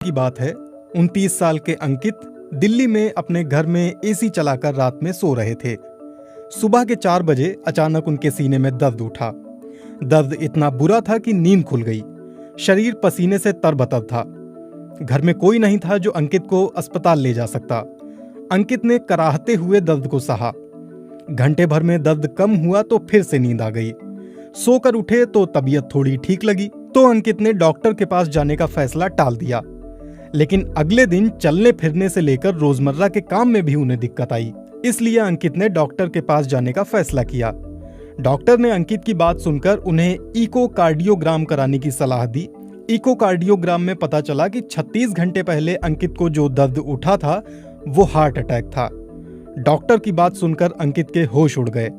की बात है। 29 साल के अंकित दिल्ली में अपने घर में एसी चलाकर रात में सो रहे थे। सुबह के 4 बजे अचानक उनके सीने में दर्द उठा। दर्द इतना बुरा था कि नींद खुल गई। शरीर पसीने से तरबतर था। घर में कोई नहीं था जो अंकित को अस्पताल ले जा सकता। अंकित ने कराहते हुए दर्द को सहा। घंटे भर में दर्द कम हुआ तो फिर से नींद आ गई। सोकर उठे तो तबीयत थोड़ी ठीक लगी, तो अंकित ने डॉक्टर के पास जाने का फैसला टाल दिया। लेकिन अगले दिन चलने फिरने से लेकर रोजमर्रा के काम में भी उन्हें दिक्कत आई। इसलिए अंकित ने डॉक्टर के पास जाने का फैसला किया। डॉक्टर ने अंकित की बात सुनकर उन्हें इकोकार्डियोग्राम कराने की सलाह दी। इकोकार्डियोग्राम में पता चला कि 36 घंटे पहले अंकित को जो दर्द उठा था वो हार्ट अटैक था। डॉक्टर की बात सुनकर अंकित के होश उड़ गए।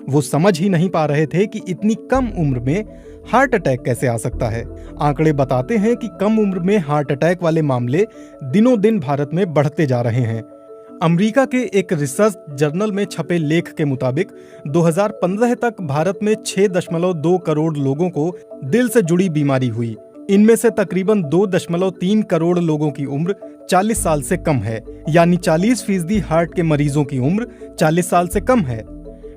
वो समझ ही नहीं पा रहे थे कि इतनी कम उम्र में हार्ट अटैक कैसे आ सकता है। आंकड़े बताते हैं कि कम उम्र में हार्ट अटैक वाले मामले दिनों दिन भारत में बढ़ते जा रहे हैं। अमेरिका के एक रिसर्च जर्नल में छपे लेख के मुताबिक 2015 तक भारत में 6.2 करोड़ लोगों को दिल से जुड़ी बीमारी हुई। इनमें से तकरीबन 2.3 करोड़ लोगों की उम्र 40 साल से कम है, यानी 40% हार्ट के मरीजों की उम्र 40 साल से कम है।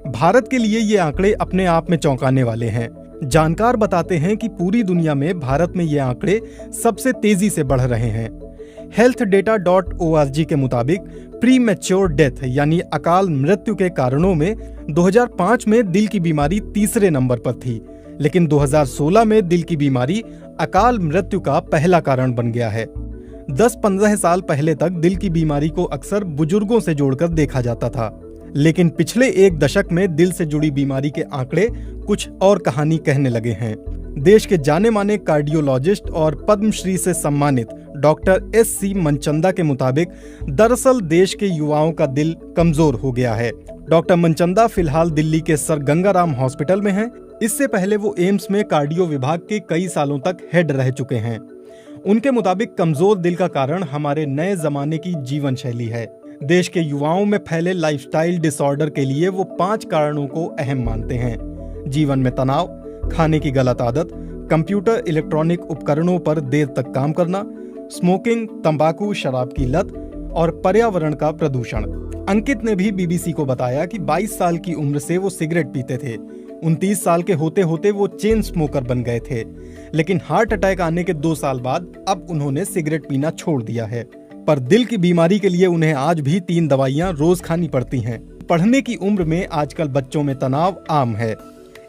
भारत के लिए ये आंकड़े अपने आप में चौंकाने वाले हैं। जानकार बताते हैं कि पूरी दुनिया में भारत में ये आंकड़े सबसे तेजी से बढ़ रहे हैं। healthdata.org के मुताबिक प्री मैच्योर डेथ यानी अकाल मृत्यु के कारणों में 2005 में दिल की बीमारी तीसरे नंबर पर थी, लेकिन 2016 में दिल की बीमारी अकाल मृत्यु का पहला कारण बन गया है। 10-15 साल पहले तक दिल की बीमारी को अक्सर बुजुर्गों से जोड़कर देखा जाता था, लेकिन पिछले एक दशक में दिल से जुड़ी बीमारी के आंकड़े कुछ और कहानी कहने लगे हैं। देश के जाने माने कार्डियोलॉजिस्ट और पद्मश्री से सम्मानित डॉक्टर S.C. मनचंदा के मुताबिक दरअसल देश के युवाओं का दिल कमजोर हो गया है। डॉक्टर मनचंदा फिलहाल दिल्ली के सर गंगाराम हॉस्पिटल में हैं। इससे पहले वो एम्स में कार्डियो विभाग के कई सालों तक हेड रह चुके हैं। उनके मुताबिक कमजोर दिल का कारण हमारे नए जमाने की जीवन शैली है। देश के युवाओं में फैले लाइफस्टाइल डिसऑर्डर के लिए वो 5 कारणों को अहम मानते हैं: जीवन में तनाव, खाने की गलत आदत, कंप्यूटर इलेक्ट्रॉनिक उपकरणों पर देर तक काम करना, स्मोकिंग, तंबाकू, शराब की लत और पर्यावरण का प्रदूषण। अंकित ने भी बीबीसी को बताया कि 22 साल की उम्र से वो सिगरेट पीते थे। 29 साल के होते होते वो चेन स्मोकर बन गए थे, लेकिन हार्ट अटैक आने के 2 साल बाद अब उन्होंने सिगरेट पीना छोड़ दिया है। पर दिल की बीमारी के लिए उन्हें आज भी 3 दवाइयां रोज खानी पड़ती हैं। पढ़ने की उम्र में आजकल बच्चों में तनाव आम है।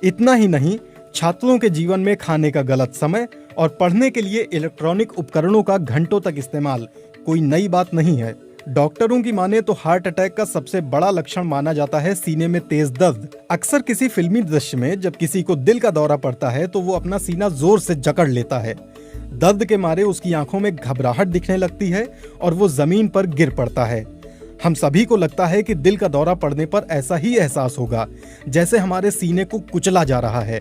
इतना ही नहीं, छात्रों के जीवन में खाने का गलत समय और पढ़ने के लिए इलेक्ट्रॉनिक उपकरणों का घंटों तक इस्तेमाल कोई नई बात नहीं है। डॉक्टरों की माने तो हार्ट अटैक का सबसे बड़ा लक्षण माना जाता है सीने में तेज दर्द। अक्सर किसी फिल्मी दृश्य में जब किसी को दिल का दौरा पड़ता है तो वो अपना सीना जोर से जकड़ लेता है। दर्द के मारे उसकी आंखों में घबराहट दिखने लगती है और वो जमीन पर गिर पड़ता है। हम सभी को लगता है कि दिल का दौरा पड़ने पर ऐसा ही एहसास होगा जैसे हमारे सीने को कुचला जा रहा है।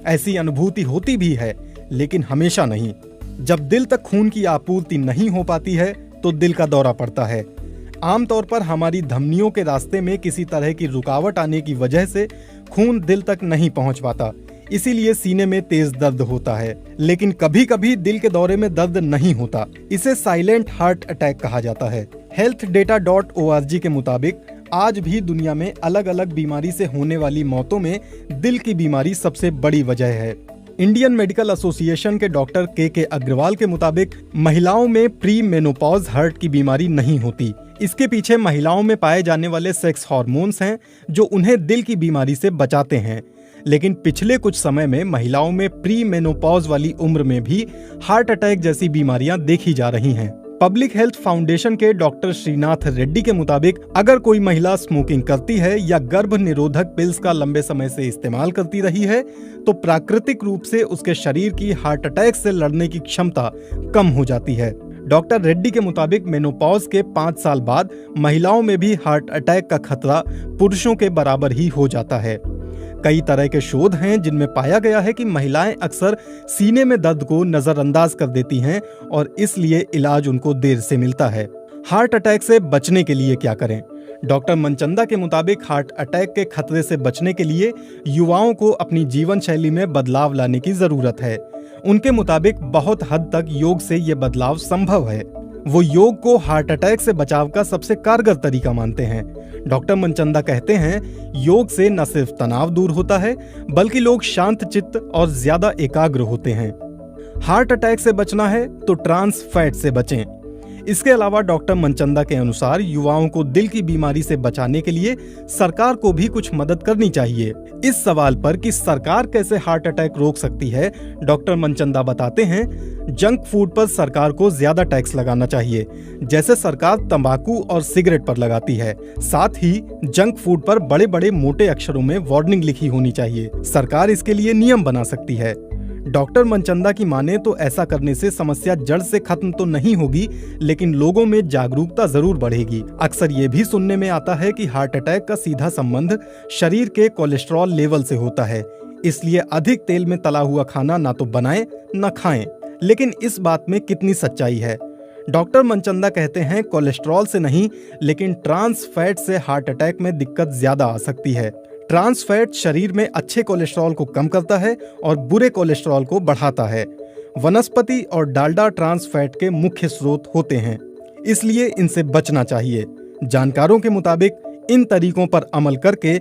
ऐसी अनुभूति होती भी है, लेकिन हमेशा नहीं। जब दिल तक खून की आपूर्ति नहीं हो पाती है तो दिल का दौरा पड़ता है। आमतौर पर हमारी धमनियों के रास्ते में किसी तरह की रुकावट आने की वजह से खून दिल तक नहीं पहुंच पाता, इसीलिए सीने में तेज दर्द होता है। लेकिन कभी कभी दिल के दौरे में दर्द नहीं होता, इसे साइलेंट हार्ट अटैक कहा जाता है। healthdata.org के मुताबिक आज भी दुनिया में अलग अलग बीमारी से होने वाली मौतों में दिल की बीमारी सबसे बड़ी वजह है। इंडियन मेडिकल एसोसिएशन के डॉक्टर के अग्रवाल के मुताबिक महिलाओं में प्री मेनोपॉज हार्ट की बीमारी नहीं होती। इसके पीछे महिलाओं में पाए जाने वाले सेक्स हार्मोन्स हैं जो उन्हें दिल की बीमारी से बचाते हैं। लेकिन पिछले कुछ समय में महिलाओं में प्री मेनोपॉज वाली उम्र में भी हार्ट अटैक जैसी बीमारियां देखी जा रही हैं। पब्लिक हेल्थ फाउंडेशन के डॉक्टर श्रीनाथ रेड्डी के मुताबिक अगर कोई महिला स्मोकिंग करती है या गर्भ निरोधक पिल्स का लंबे समय से इस्तेमाल करती रही है तो प्राकृतिक रूप से उसके शरीर की हार्ट अटैक से लड़ने की क्षमता कम हो जाती है। डॉक्टर रेड्डी के मुताबिक मेनोपॉज के 5 साल बाद महिलाओं में भी हार्ट अटैक का खतरा पुरुषों के बराबर ही हो जाता है। कई तरह के शोध हैं जिनमें पाया गया है कि महिलाएं अक्सर सीने में दर्द को नजरअंदाज कर देती हैं और इसलिए इलाज उनको देर से मिलता है। हार्ट अटैक से बचने के लिए क्या करें? डॉक्टर मनचंदा के मुताबिक हार्ट अटैक के खतरे से बचने के लिए युवाओं को अपनी जीवन शैली में बदलाव लाने की जरूरत है। उनके मुताबिक बहुत हद तक योग से ये बदलाव संभव है। वो योग को हार्ट अटैक से बचाव का सबसे कारगर तरीका मानते हैं। डॉक्टर मनचंदा कहते हैं, योग से न सिर्फ तनाव दूर होता है, बल्कि लोग शांत चित्त और ज्यादा एकाग्र होते हैं। हार्ट अटैक से बचना है तो ट्रांस फैट से बचें। इसके अलावा डॉक्टर मनचंदा के अनुसार युवाओं को दिल की बीमारी से बचाने के लिए सरकार को भी कुछ मदद करनी चाहिए। इस सवाल पर कि सरकार कैसे हार्ट अटैक रोक सकती है, डॉक्टर मनचंदा बताते हैं, जंक फूड पर सरकार को ज्यादा टैक्स लगाना चाहिए, जैसे सरकार तंबाकू और सिगरेट पर लगाती है। साथ ही जंक फूड पर बड़े बड़े मोटे अक्षरों में वार्निंग लिखी होनी चाहिए। सरकार इसके लिए नियम बना सकती है। डॉक्टर मनचंदा की माने तो ऐसा करने से समस्या जड़ से खत्म तो नहीं होगी, लेकिन लोगों में जागरूकता जरूर बढ़ेगी। अक्सर ये भी सुनने में आता है कि हार्ट अटैक का सीधा संबंध शरीर के कोलेस्ट्रॉल लेवल से होता है, इसलिए अधिक तेल में तला हुआ खाना ना तो बनाएं न खाएं। लेकिन इस बात में कितनी सच्चाई है? डॉक्टर मनचंदा कहते हैं, कोलेस्ट्रॉल से नहीं, लेकिन ट्रांस फैट से हार्ट अटैक में दिक्कत ज्यादा आ सकती है। ट्रांस फैट शरीर में अच्छे कोलेस्ट्रॉल को कम करता है और बुरे कोलेस्ट्रॉल को बढ़ाता है। वनस्पति और डालडा ट्रांस फैट के मुख्य स्रोत होते हैं, इसलिए इनसे बचना चाहिए। जानकारों के मुताबिक इन तरीकों पर अमल करके